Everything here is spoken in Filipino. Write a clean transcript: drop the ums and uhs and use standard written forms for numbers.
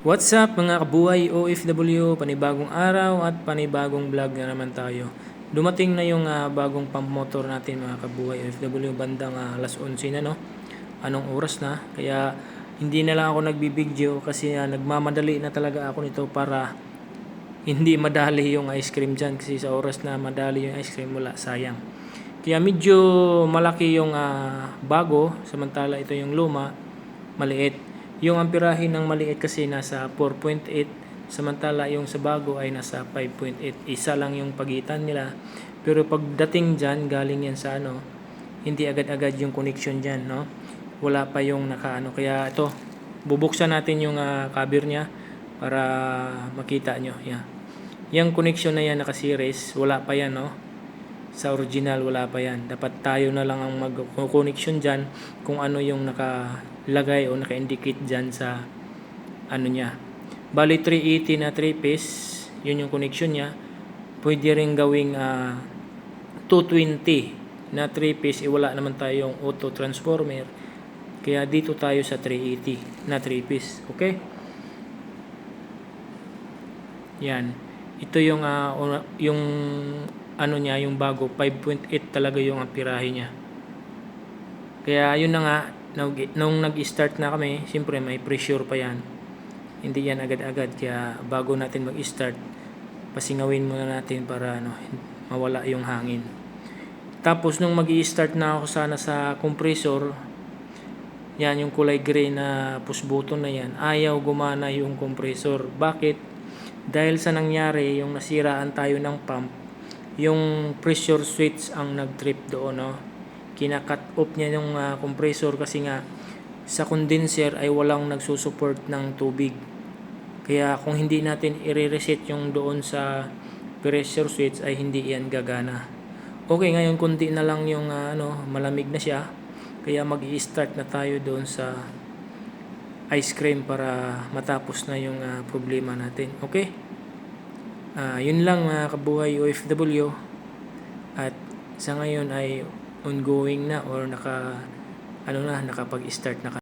What's up mga kabuhay OFW, panibagong araw at panibagong vlog na naman tayo. Dumating na yung bagong pump motor natin mga kabuhay OFW, bandang alas 11 na, no? Anong oras na? Kaya hindi na lang ako nagbibideo kasi nagmamadali na talaga ako nito para hindi madali yung ice cream dyan, kasi sa oras na madali yung ice cream wala, sayang. Kaya medyo malaki yung bago, samantala ito yung luma, maliit. Yung amperahe ng maliit kasi nasa 4.8, samantala yung sa bago ay nasa 5.8. Isa lang yung pagitan nila. Pero pagdating dyan, galing yan sa hindi agad-agad yung connection dyan, no? Wala pa yung nakaano. Kaya ito, bubuksan natin yung cover niya para makita nyo. Yeah. Yung connection na yan naka-series, wala pa yan, no? Sa original wala pa yan. Dapat tayo na lang ang mag-connection dyan kung ano yung nakalagay o naka-indicate dyan sa niya. Bali 380 na 3-piece, yun yung connection niya. Pwede rin gawing 220 na 3-piece, wala naman tayong auto transformer. Kaya dito tayo sa 380 na 3-piece. Okay? Yan. Ito yung niya, yung bago, 5.8 talaga yung amperahe niya. Kaya yun na nga, nung nag-start na kami, siyempre may pressure pa yan. Hindi yan agad-agad, kaya bago natin mag-start, pasingawin muna natin para mawala yung hangin. Tapos nung mag-i-start na ako sana sa compressor, yan yung kulay gray na push button na yan, ayaw gumana yung compressor. Bakit? Dahil sa nangyari, yung nasiraan tayo ng pump, yung pressure switch ang nag-trip doon, no? Kina-cut off niya yung compressor kasi nga sa condenser ay walang nagsusupport ng tubig. Kaya kung hindi natin i-reset yung doon sa pressure switch ay hindi yan gagana. Okay, ngayon kundi na lang yung malamig na siya. Kaya mag-i-start na tayo doon sa ice cream para matapos na yung problema natin. Okay? Yun lang mga kabuhay OFW, at sa ngayon ay ongoing na or nakapag-start na